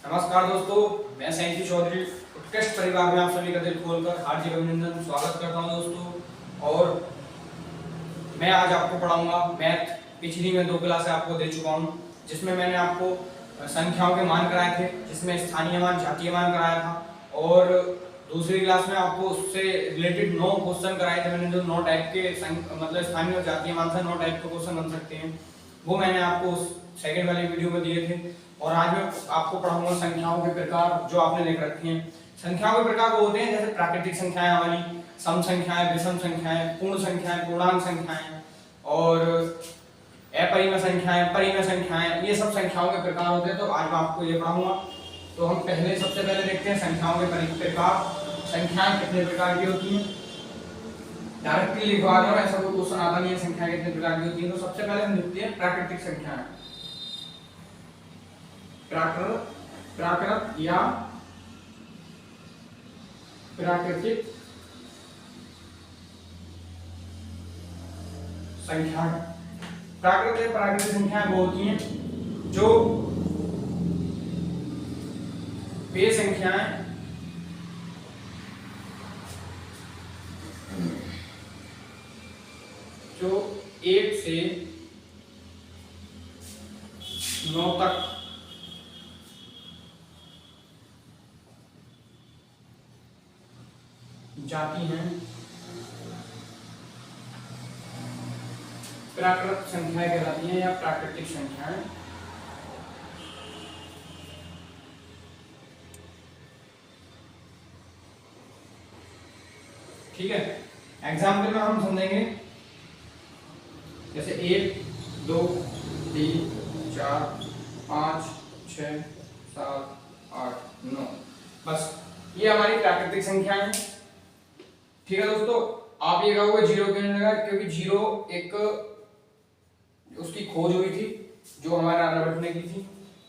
नमस्कार दोस्तों, मैं सैंकी चौधरी उत्कृष्ट परिवार में आप सभी का दिल खोलकर हार्दिक अभिनंदन स्वागत करता हूं दोस्तों। और मैं आज आपको पढ़ाऊंगा मैथ। पिछली में 2 क्लासें आपको दे चुका हूं, जिसमें मैंने आपको संख्याओं के मान कराए थे, जिसमें स्थानीय मान, जातीय मान कराया था। और दूसरी क्लास में आपको उससे रिलेटेड 9 क्वेश्चन कराए थे मैंने, जो 9 टाइप के मतलब स्थानीय और जातीय मान से 9 टाइप के क्वेश्चन बन सकते हैं, वो मैंने आपको उस सेकंड वाली वीडियो में दिए थे। और आज मैं आपको पढ़ाऊंगा संख्याओं के प्रकार, जो आपने लिख रखे हैं। संख्याओं के प्रकार वो होते हैं जैसे प्राकृतिक संख्याएं हमारी, सम संख्याएं, विषम संख्याएं, पूर्ण संख्याएं, पूर्णांक संख्याएं और अपरिमेय संख्याएं, परिमेय संख्याएं, ये सब संख्याओं के प्रकार होते हैं। तो आज मैं आपको ये पढ़ाऊंगा। तो हम सबसे पहले देखते हैं संख्याओं के प्रकार। संख्याएं कितने प्रकार की होती हैं, डायरेक्टली लिखवा दो, ऐसा कोई क्वेश्चन आता नहीं है संख्याएं कितने प्रकार की होती हैं। तो सबसे पहले हम देखते हैं प्राकृतिक संख्याएं। प्राकृत या प्राकृतिक संख्याएं। प्राकृतिक संख्याएं वो होती हैं जो वे संख्याएं जो 1 से 9 तक जाती हैं, प्राकृत संख्याएं कहलाती हैं या प्राकृतिक संख्याएं। ठीक है, एग्जाम्पल में हम समझेंगे जैसे 1 2 3 4 5 6 7 8 9, बस ये हमारी प्राकृतिक संख्याएं हैं। ठीक है दोस्तों, आप ये कहोगे जीरो क्यों नहीं लगा, क्योंकि जीरो एक उसकी खोज हुई थी जो हमारे आर्यभट्ट ने की थी,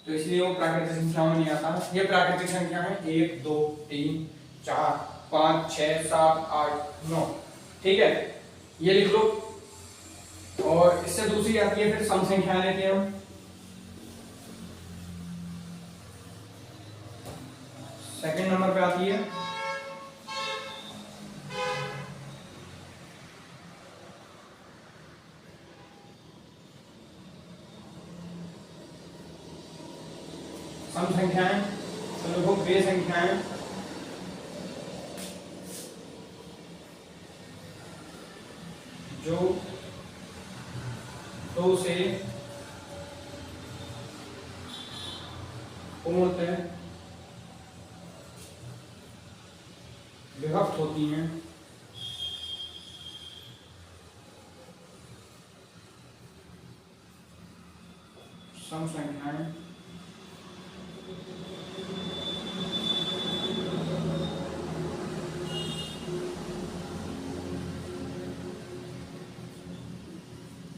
तो इसलिए वो प्राकृतिक संख्याओं में नहीं आता। ये प्राकृतिक संख्या है 1 2 3 4 5 6 7 8 9। ठीक है, ये लिख लो। और इससे दूसरी आती है फिर सम संख्याएं लेते हैं हम। सेकंड नंबर पे आती है सम संख्याएं। तो देखो वे संख्याएं जो 2 से पूर्णतः विभक्त होती हैं, सम संख्याएं।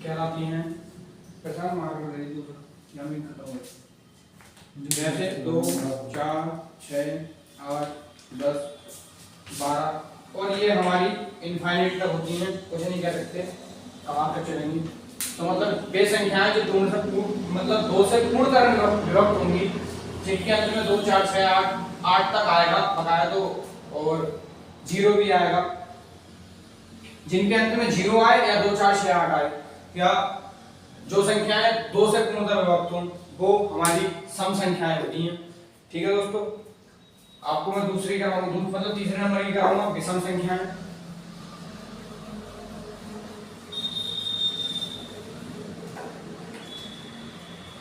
कहलाती हैं प्रथम मार्ग जमीन खत्म हो जैसे 2 4 6 8 10 12 और ये हमारी इनफाइनाइट तक होती हैं, कुछ नहीं कह सकते, कहाँ तक चलेंगी। तो मतलब वे संख्याएं जो मतलब 2 से पूर्णतः विभक्त होंगी, जिनके अंत में 2 4 6 8 तक आएगा बकाया, तो और 0 भी आएगा। जिनके अंत में 0 आए या 2 4 6 8 आए, या जो संख्याएं 2 से पूर्णतः विभक्त हों, वो हमारी सम संख्याएं होती हैं। ठीक है दोस्तों, आपको मैं दूसरी कराऊंगा, मतलब तीसरे नंबर की कराऊंगा विषम संख्याएं।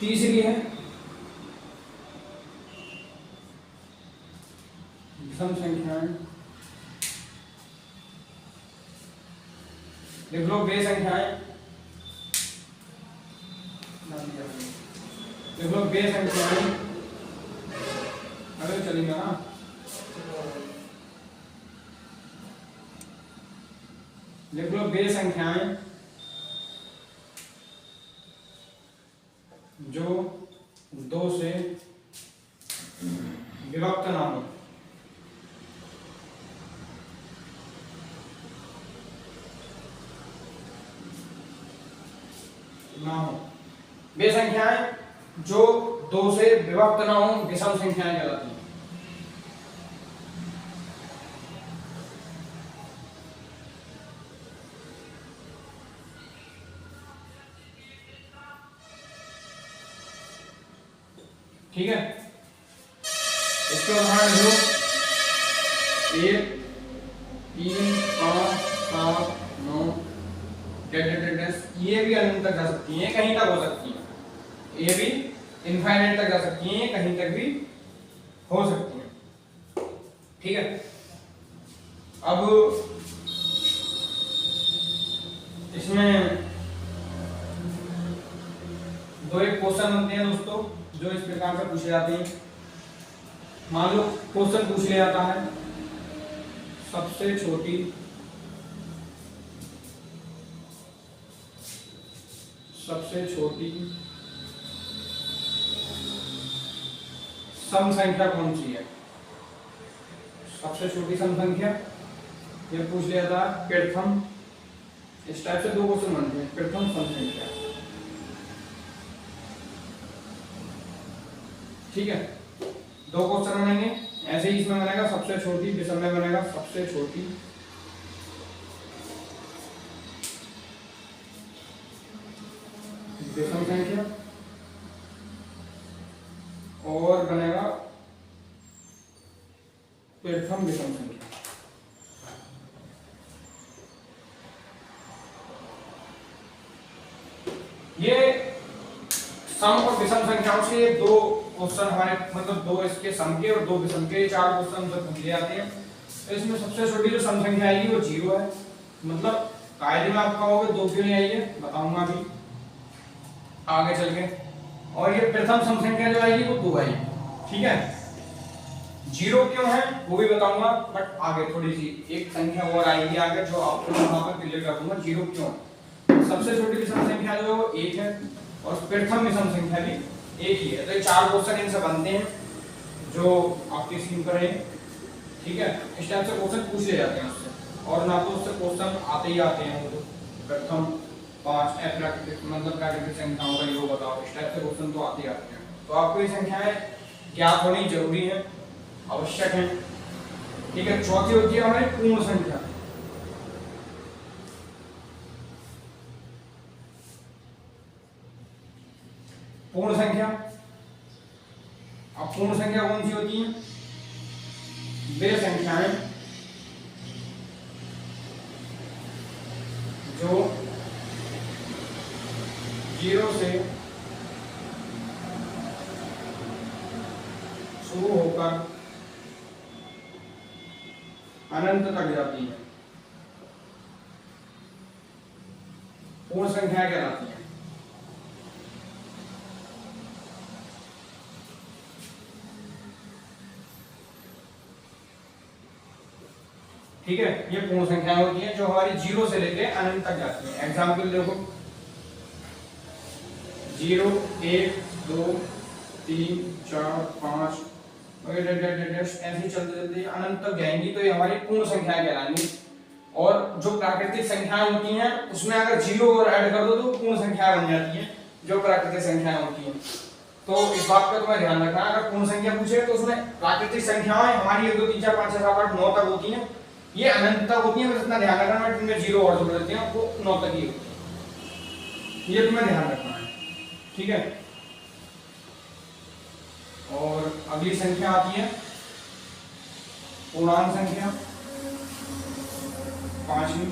तीसरी है विषम संख्याएं। देख लो वे संख्याएं, देख लो वे संख्याएं, अगर चलेगा ना, देख लो वे संख्याएं जो 2 से विभक्त ना हो। वे संख्याएं जो दो से विभक्त ना हो विषम संख्याएं कहलाती हैं। ठीक है, इसके उदाहरण लो 1 3 5 7 9 ये भी अनंत तक जा सकती हैं, कहीं तक हो सकती हैं, ये भी इनफाइनाइट तक जा सकती हैं, कहीं तक भी हो सकती हैं। ठीक है, अब इसमें दो एक क्वेश्चन बनते हैं दोस्तों जो इस प्रकार से पूछे जाते हैं। मान लो क्वेश्चन पूछ लिया जाता है सबसे छोटी सम संख्या कौन सी है, सबसे छोटी सम संख्या ये पूछ लिया था। प्रथम, इस टाइप से दो क्वेश्चन बनते हैं, प्रथम सम संख्या। ठीक है, दो क्वेश्चन बनेंगे ऐसे ही, इसमें बनेगा सबसे छोटी, विषम में बनेगा सबसे छोटी विषम संख्या, और बनेगा प्रथम विषम संख्या। ये सम और विषम संख्याओं से दो क्वेश्चन हमारे, मतलब दो इसके सम के और दो विषम के, 4 क्वेश्चन से पूछे जाते हैं। तो इसमें सबसे छोटी जो सम संख्या आएगी वो 0 है, मतलब कायदे में आप कहोगे 2 क्यों नहीं आई है, बताऊंगा अभी आगे चल के। और ये प्रथम सम संख्या जो आएगी वो 2 आएगी। ठीक है, 0 क्यों है वो भी बताऊंगा, बट आगे थोड़ी सी एक संख्या और आएगी आगे जो आपको वहां पर क्लियर कर दूंगा 0 क्यों है। सबसे छोटी विषम संख्या जो है वो 1 है और प्रथम विषम संख्या भी 1 ही है। तो ये 4 क्वेश्चन इनसे बनते हैं जो आपकी स्क्रीन पर है। ठीक है, इस टाइप से क्वेश्चन पूछ ले जाते हैं उससे, और ना तो उससे क्वेश्चन आते ही आते हैं वो प्रथम 5 अप्राकृतिक मतलब प्राकृतिक संख्याओं का योग बताओ, इस टाइप से क्वेश्चन तो आते ही आते हैं। तो आपको ये संख्याएं ज्ञात होनी जरूरी है, आवश्यक है। ठीक है, चौथी होती है हमारी पूर्ण संख्या। पूर्ण संख्या, अब पूर्ण संख्या कौन सी होती है, वे संख्याएं जो 0 से शुरू होकर अनंत तक जाती है, पूर्ण संख्या कहलाती है। ठीक है, ये पूर्ण संख्या होती है जो हमारी 0 से लेके अनंत तक जाती है। एग्जाम्पल देखो 0 1 2 3 4 5 ऐसे चलते चलते अनंत तक जाएंगी, तो ये हमारी पूर्ण संख्याएं कहलाएंगी। और जो प्राकृतिक संख्याएं होती हैं उसमें अगर 0 और ऐड कर दो तो पूर्ण संख्याएं बन जाती हैं जो प्राकृतिक संख्याएं होती हैं। तो इस बात का तुम्हें ध्यान रखना, अगर पूर्ण संख्या पूछे तो उसमें प्राकृतिक संख्याएं हमारी 1 2 3 4 5 6 7 8 9 तक होती हैं, ये अनंत तक होती है। बस इतना ध्यान रखना, मैं इनमें 0 और जोड़ देते हैं वो 9 तक ही होती है, ये तुम्हें ध्यान रखना है। ठीक है, और अगली संख्या आती है पूर्णांक संख्या, 5वीं।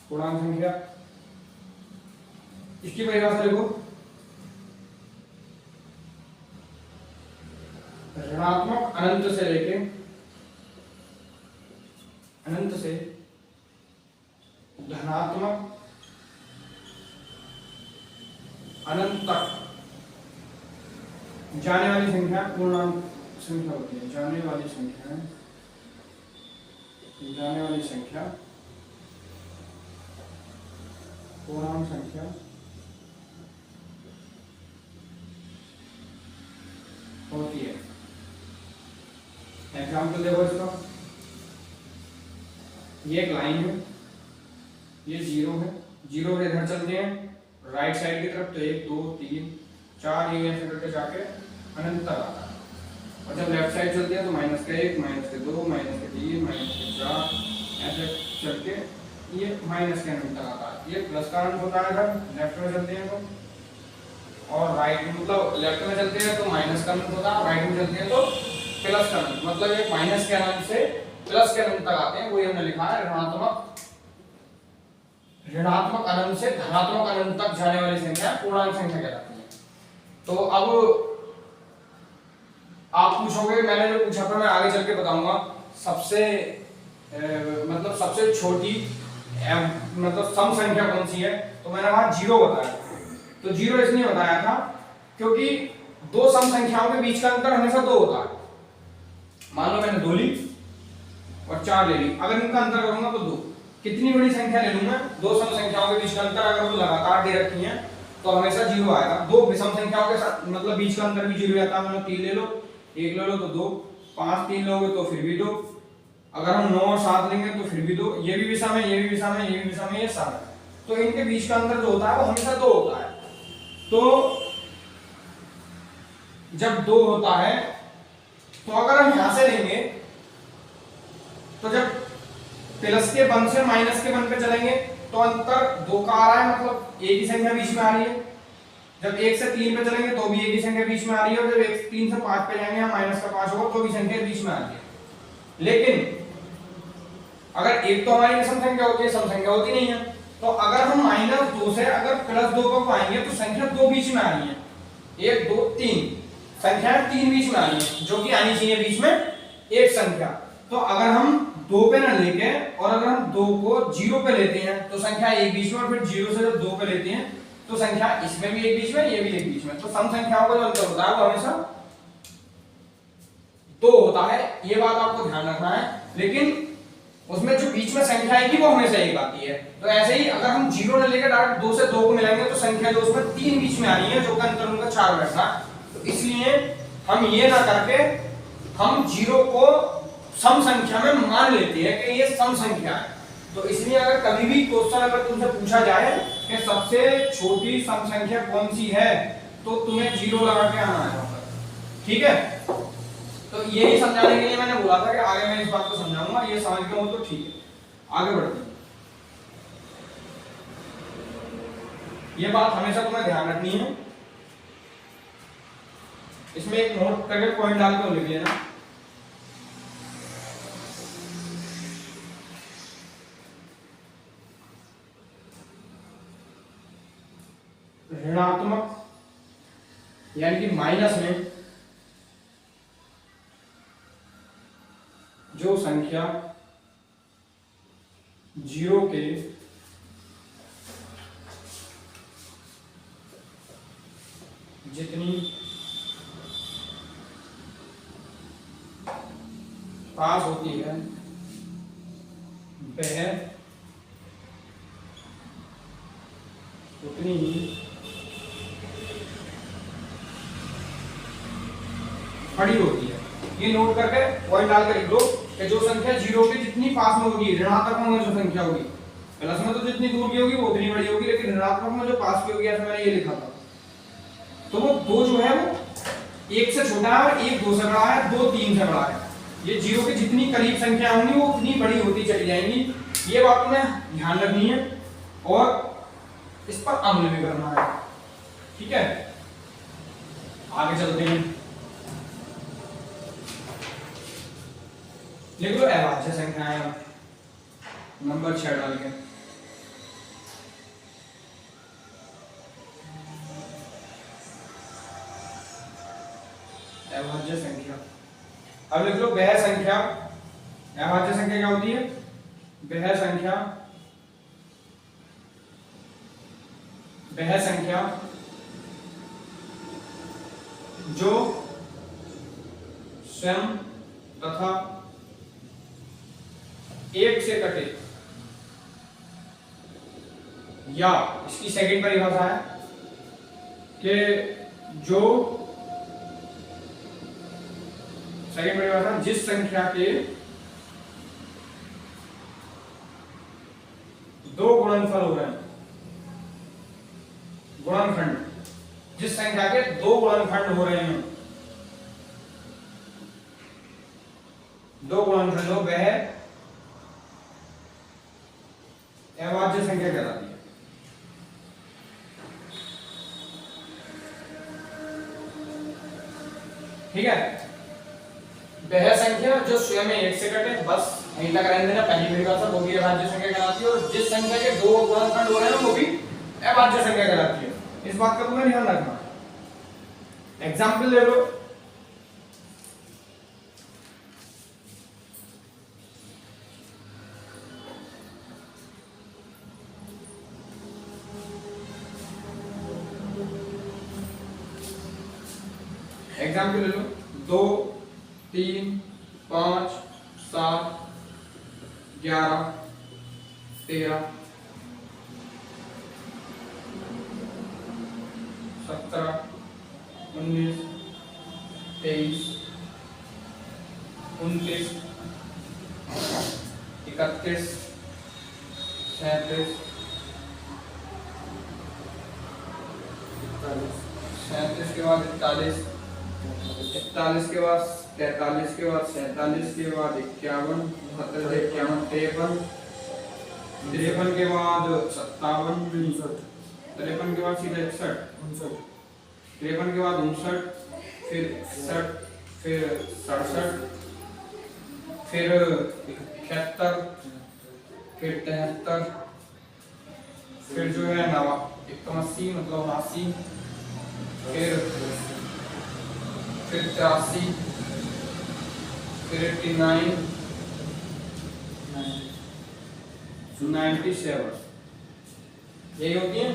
पूर्णांक संख्या, इसकी परिभाषा देखो, ऋणात्मक अनंत से लेके अनंत से धनात्मक अनंत तक जाने वाली संख्या पूर्णांक संख्या होती है। जाने वाली संख्या पूर्णांक संख्या होती है। एग्जाम्पल देखो इसका, ये एक लाइन है, ये 0 है, 0 से इधर चलते हैं राइट साइड की तरफ, तो 1 2 3 4 ये ऐसे करके जाके अनंत तक आता है। और जब लेफ्ट साइड चलते हैं तो -1 -2 -3 -4 ऐसे चल के ये माइनस के अनंत तक आता है। ये प्लस का अनंत होता है जब लेफ्ट में चलते हैं तो, और राइट मतलब लेफ्ट में चलते हैं तो माइनस का अनंत होता है, राइट में चलते हैं तो प्लस का अनंत। मतलब ये माइनस के अनंत से प्लस के अनंत तक आते हैं, वही हमने लिखा है ऋणात्मक अनंत से धनात्मक अनंत तक जाने वाली संख्या पूर्णांक संख्या कहलाती है। तो अब आप पूछोगे, मैंने जो पूछा था मैं आगे चल के बताऊंगा, सबसे मतलब सबसे छोटी मतलब सम संख्या कौन सी है, तो मैंने वहां 0 बताया। तो 0 इसलिए बताया था क्योंकि दो सम संख्याओं के बीच का अंतर हमेशा 2 होता है। मान लो मैंने 2 ली और 4 ले ली, अगर इनका अंतर करूंगा तो 2, कितनी बड़ी संख्या ले लूंगा, दो सम संख्याओं के बीच का अंतर अगर वो लगातार दे रखी है तो हमेशा 0 आएगा। दो विषम संख्याओं के साथ मतलब बीच का अंतर भी 0 आता है। मतलब 3 ले लो, 1 ले लो तो 2, 5 3 लोगे तो फिर भी 2, अगर हम 9 और 7 लेंगे तो फिर भी 2, ये भी विषम है, ये भी विषम है, ये भी विषम है, ये सब है, तो इनके बीच का अंतर जो होता है वो हमेशा 2 होता है। तो जब 2 होता है तो अगर हम यहां से लेंगे तो जब प्लस के 1 से माइनस के 1 पे चलेंगे तो अंतर 2 का आ रहा है, मतलब एक ही संख्या बीच में आ रही है। जब 1 से 3 पे चलेंगे तो भी एक ही संख्या बीच में आ रही है, और जब 3 से 5 पे जाएंगे, माइनस का 5 होगा तो भी संख्या बीच में आ रही है। लेकिन अगर एक तो हमारी सम संख्या होती है, सम संख्या होती नहीं है, तो अगर हम -2 से अगर +2 को पाएंगे तो संख्या 2 बीच में आ रही है, 1 2 3 संख्या 3 बीच में आ रही है, जो कि आनी चाहिए बीच में एक संख्या। तो अगर हम 2 पे ना लेके और अगर हम 2 को 0 पे लेते हैं तो संख्या एक बीच में, और फिर 0 से जब 2 पे लेते हैं तो संख्या इसमें भी एक बीच में, ये भी एक बीच में, तो सम संख्याओं का जो अंतर होता है वो हमेशा 2 होता है। ये बात आपको ध्यान रखना है। लेकिन उसमें जो बीच में संख्या आएगी वो हमेशा एक आती है। तो ऐसे ही अगर हम 0 ने लेकर डायरेक्ट 2 से 2 को मिलाएंगे तो संख्या जो उसमें 3 बीच में आ रही है, जो का अंतर उनका 4 बैठना। तो इसलिए हम ये ना करके हम 0 को सम संख्या में मान लेते हैं कि ये सम संख्या है। तो इसलिए अगर कभी भी क्वेश्चन अगर तुमसे पूछा जाए कि सबसे छोटी सम संख्या कौन सी है, तो तुम्हें 0 लगा के आना है। ठीक है, तो यही समझाने के लिए मैंने बोला था कि आगे मैं इस बात को समझाऊंगा, ये समझ गए हो तो ठीक है। आगे बढ़ते हैं, ये बात हमेशा तुम्हें ध्यान रखनी है। इसमें एक नोट करके पॉइंट डाल के लिख लेना। ऋणात्मक यानी कि माइनस में जो संख्या 0 के जितनी पास होती है वह उतनी ही बड़ी होती है। ये नोट करके पॉइंट डाल कर लिख लो कि जो संख्या 0 के जितनी पास में होगी, ऋणात्मक में जो संख्या होगी, प्लस में तो जितनी दूर की होगी वो उतनी बड़ी होगी, लेकिन ऋणात्मक में जो पास की होगी, ऐसा मैंने ये लिखा था, तो वो 2 जो है वो 1 से छोटा है और 1 2 से बड़ा है, 2 3 से बड़ा है। ये 0 के जितनी करीब संख्या होंगी वो उतनी बड़ी होती चली जाएंगी। ये बात तुम्हें ध्यान रखनी है और इस पर अमल भी करना है। ठीक है, आगे चलते हैं। लिख लो अभाज्य संख्याएं, नंबर 6 डाल के। अभाज्य संख्या, अब लिख लो वह संख्या। अभाज्य संख्या क्या होती है? वह संख्या, वह संख्या जो स्वयं तथा 1 से कटे, या इसकी सेकंड परिभाषा है कि जो सेकंड परिभाषा जिस संख्या के दो गुणनफल हो रहे हैं, गुणनखंड, जिस संख्या के दो गुणनखंड हो रहे हैं, दो गुणनखंड हो, वह अभाज्य संख्या कहलाती है। ठीक है, वह संख्या जो स्वयं में एक से कटे, बस यहीं तक रहने देना, पहली परिभाषा, वो भी अभाज्य संख्या कहलाती है। और जिस संख्या के दो गुणनखंड हो रहे हैं वो भी अभाज्य संख्या कहलाती है। इस बात का तुम्हें ध्यान रखना। एग्जाम्पल ले लो, एग्जाम्पल ले लो, 2 3 5 7 11 13 17 19 23 29 31 37 37 के बाद 41 41 के बाद 43 के बाद 47 के बाद 51 52 53 53 के बाद 57 53 के बाद सीधा 61 53 के बाद 59 फिर 61 फिर 67 फिर 71 फिर 73 फिर जो है 81 मतलब 79 फिर 83 फिर 89 97 यही होती है।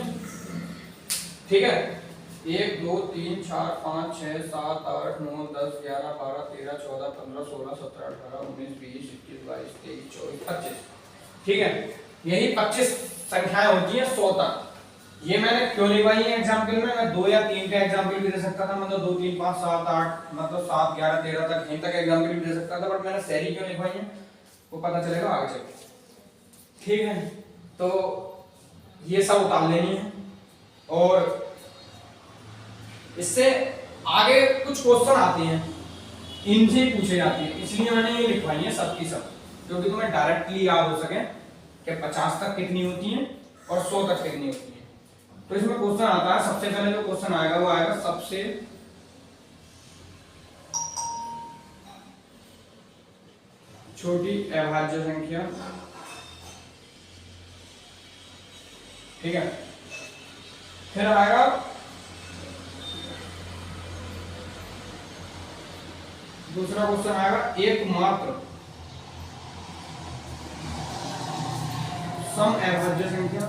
ठीक है, 1 2 3 4 5 6 7 8 9 10 11 12 13 14 15 16 17 18 19 20 21 22 23 24 25। ठीक है, यही 25 संख्याएं होती हैं 100 तक। ये मैंने क्यों लिखवाई है एग्जाम्पल में, मैं 2 या 3 का एग्जाम्पल भी दे सकता था, मतलब 2 3 5 7 8 मतलब 7 11 13 तक यहीं तक एग्जाम्पल भी दे सकता था, बट मैंने सेरी क्यों लिखवाई है वो पता चलेगा आगे चल। ठीक है, तो ये सब उतार लेनी है और इससे आगे कुछ क्वेश्चन आते हैं, इनसे पूछे जाते हैं, इसलिए मैंने ये लिखवाई है सब की सब, क्योंकि तुम्हें डायरेक्टली याद हो सके कि 50 तक कितनी होती है और 100 तक कितनी होती है। तो इसमें क्वेश्चन आता है, सबसे पहले जो क्वेश्चन आएगा वो आएगा सबसे छोटी अभाज्य संख्या। ठीक है, फिर आएगा दूसरा क्वेश्चन आएगा एकमात्र सम अभाज्य संख्या।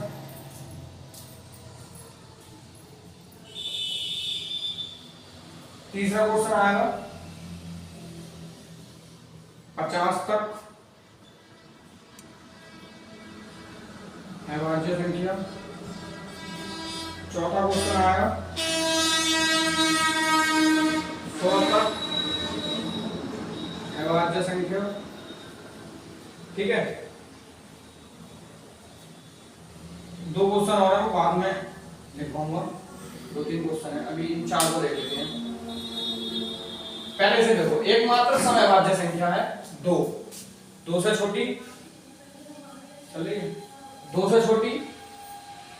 तीसरा क्वेश्चन आएगा 50 तक अभाज्य संख्या। चौथा क्वेश्चन आएगा 100 तक अभाज्य संख्या। ठीक है, 2 क्वेश्चन और हैं, बाद में लिखवाऊंगा, 2-3 क्वेश्चन है, अभी इन 4 को देख लेते हैं। पहले से देखो, एकमात्र सम अभाज्य संख्या है 2, 2 से छोटी चलिए, 2 से छोटी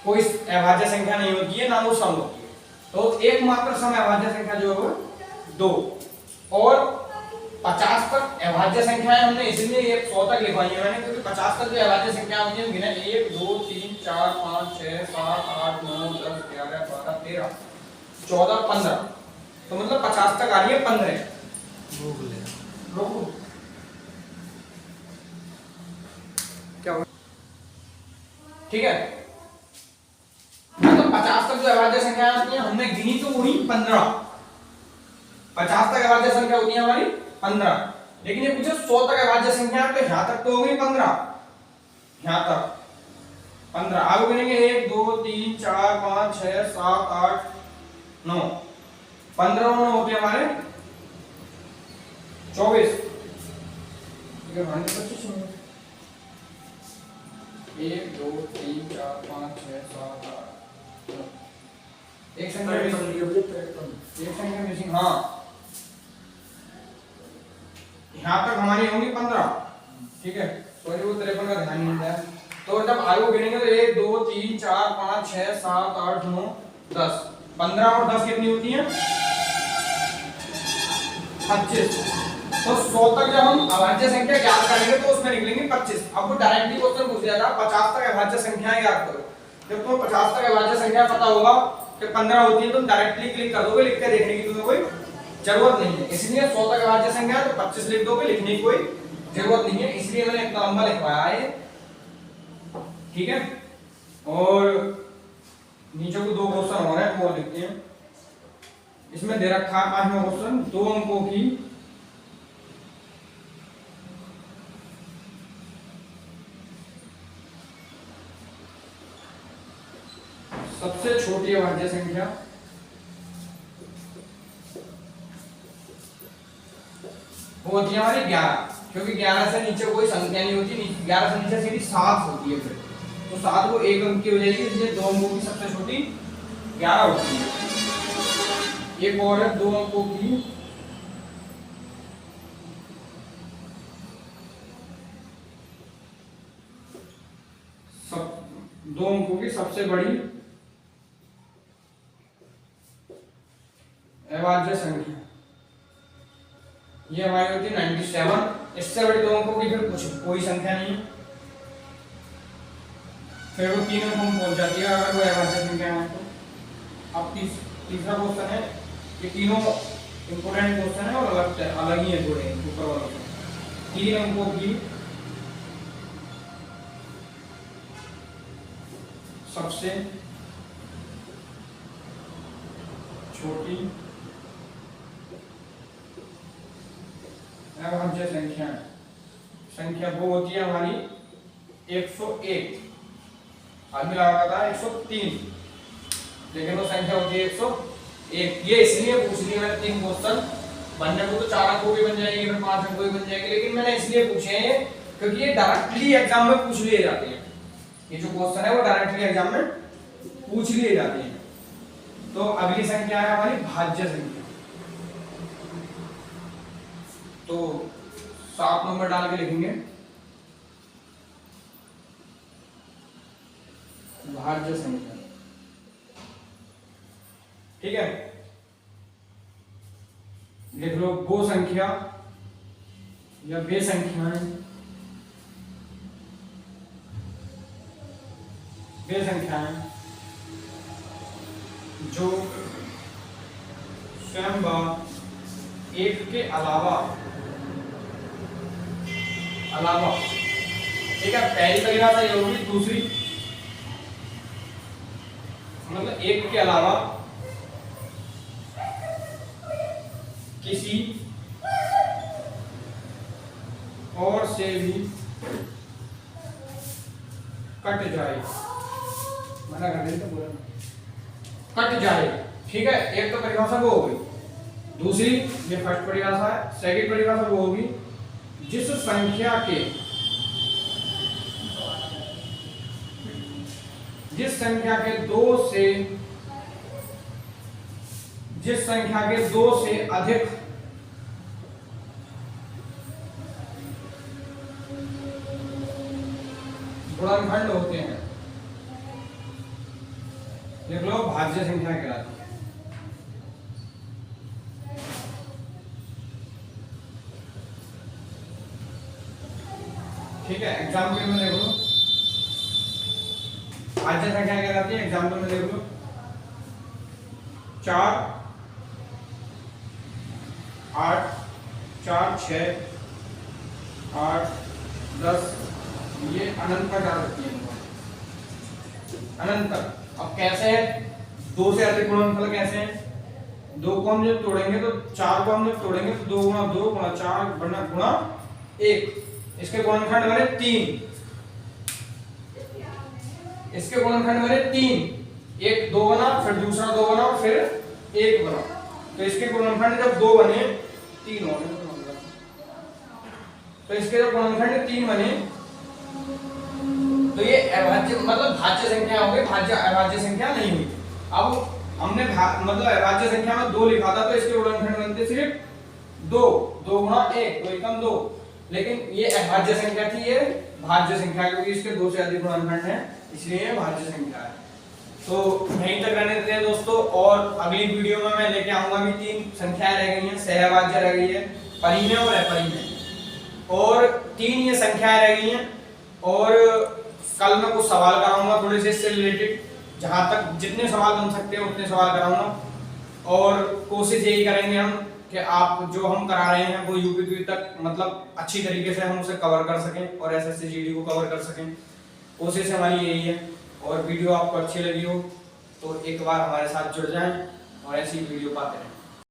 कोई अभाज्य संख्या नहीं होती है, ना वो सम होती है। तो एकमात्र सम अभाज्य संख्या जो है वो 2, और 50 तक अभाज्य संख्याएं हमने इसलिए ये 100 तक लिखवाई है मैंने, क्योंकि 50 तक जो अभाज्य संख्या होती है गिने 1 2 3 4 5 6 7 8 9 10 11 12 13 14 15, तो मतलब 50 तक आ रही है 15। रोको क्या हुआ? ठीक है, मतलब 50 तक जो अभाज्य संख्या आती है हमने गिनी तो वही 15, 50 तक अभाज्य संख्या होती है हमारी 15, लेकिन ये पूछे 100 तक अभाज्य संख्या, तो यहां तक तो हो गई 15, यहां तक 15, आगे गिनेंगे 1 2 3 4 5 6 7 8 9, 15 होते हमारे 24। ठीक है, 25 1 2 3 4 5 6 7 8 एक संख्या मिसिंग। हाँ, यहाँ तक हमारी होंगी 15। ठीक है, सॉरी वो 53 का ध्यान नहीं दिया। तो जब आयु गिनेंगे तो 1 2 3 4 5 6 7 8 9 10, 15 और 10 कितनी होती है? 25। तो 100 तक जब हम अभाज्य संख्या ज्ञात करेंगे तो उसमें निकलेंगे 25। अब वो डायरेक्टली क्वेश्चन पूछ दिया था 50 तक अभाज्य संख्याएं ज्ञात करो। जब तुम्हें 50 तक अभाज्य संख्या पता होगा कि 15 होती है, तुम डायरेक्टली क्लिक कर दोगे, लिख के देखने की तुम्हें कोई जरूरत नहीं है। इसलिए 100 तक अभाज्य संख्या है तो 25 लिख दोगे, लिखने की कोई जरूरत नहीं है, इसलिए मैंने इतना लंबा लिखवाया है। ठीक है, और नीचे को 2 क्वेश्चन हो रहे हैं वो लिखते हैं। इसमें दे रखा है 5वां क्वेश्चन, 2 अंकों की सबसे छोटी अभाज्य संख्या वो होती है हमारी 11, क्योंकि 11 से नीचे कोई संख्या नहीं होती। 11 से नीचे सीधी 7 होती है, फिर तो 7 को 1 अंक की हो जाएगी, इसलिए 2 अंकों की सबसे छोटी 11 होती है। एक और है 2 अंकों की सबसे बड़ी अभाज्य संख्या, ये हमारी होती है 97। इससे बड़ी 2 अंकों की फिर कुछ कोई संख्या नहीं है, फिर वो 3 अंकों में पहुंच जाती है अगर वो अभाज्य संख्या है। तो अब तीसरा क्वेश्चन है, ये तीनों इंपोर्टेंट क्वेश्चन है और अलग ही है थोड़े ऊपर वालों से। 3 अंकों की सबसे छोटी अभाज्य संख्या वो होती है हमारी 101। आगे लगा था 103, लेकिन वो संख्या होती है 101। ये इसलिए पूछ लिया मैंने 3 क्वेश्चन, बनने को तो 4 अंकों की बन जाएगी, फिर 5 अंकों की बन जाएगी, लेकिन मैंने इसलिए पूछे हैं क्योंकि ये डायरेक्टली एग्जाम में पूछ लिए जाते हैं। ये जो क्वेश्चन है वो डायरेक्टली एग्जाम में पूछ लिए जाते हैं। तो अगली संख्या है हमारी भाज्य संख्या। तो 7 नंबर डाल के लिखेंगे भाज्य संख्या। ठीक है, लिख लो वो संख्या या वे संख्याएं जो स्वयं व 1 के अलावा ठीक है, पहली परिभाषा ये होगी। दूसरी मतलब 1 के अलावा किसी और से भी कट जाए, मना कर देते पूरा कट जाए। ठीक है, एक तो परिभाषा वो हो गई। दूसरी ये फर्स्ट परिभाषा है। सेकंड परिभाषा वो होगी जिस संख्या के दो से अधिक गुणनखंड होते हैं, देख लो भाज्य संख्या कहलाती है। ठीक है, एग्जाम्पल में देख लो भाज्य संख्या कहलाती है। एग्जाम्पल में देख लो 4 8 4 6 8 10 ये अनंत पर जा सकती है, अनंत तक। अब कैसे है 2 से अधिक गुणनफल कैसे है? 2 को हम जब तोड़ेंगे तो 4 को हम जब तोड़ेंगे तो 2 गुणा 2 गुणा 4 गुणा 1, इसके गुणनखंड बने 3, इसके गुणनखंड बने 3, एक 2 बना, फिर दूसरा 2 बना और फिर 1 बना। तो इसके गुणनखंड जब 2 बने 3 हो गए, तो इसके जब गुणनखंड 3 बने तो ये अभाज्य मतलब भाज्य संख्या हो गई, भाज्य अभाज्य संख्या नहीं हुई। अब हमने मतलब अभाज्य संख्या में 2 लिखा था तो इसके गुणनखंड बनते सिर्फ 2, 2 गुणा 1 तो एकम 2, लेकिन ये अभाज्य संख्या थी, ये भाज्य संख्या क्योंकि इसके 2 से अधिक गुणनखंड है इसलिए ये भाज्य संख्या है। तो यहीं तक रहने देते हैं दोस्तों, और अगली वीडियो में मैं लेके आऊंगा भी 3 संख्याएं रह गई हैं, सहअभाज्य रह गई है, परिमेय और अपरिमेय, और 3 ये संख्याएं रह गई हैं। और कल मैं कुछ सवाल कराऊंगा थोड़े से इससे रिलेटेड, जहां तक जितने सवाल बन सकते हैं उतने सवाल कराऊंगा, और कोशिश यही करेंगे हम कि आप जो हम करा रहे हैं वो यूपी तक मतलब अच्छी तरीके से हम उसे कवर कर सकें और एसएससी जीडी को कवर कर सकें, कोशिश हमारी यही है। और वीडियो आपको अच्छी लगी हो तो एक बार हमारे साथ जुड़ जाएं और ऐसी वीडियो पाते रहें।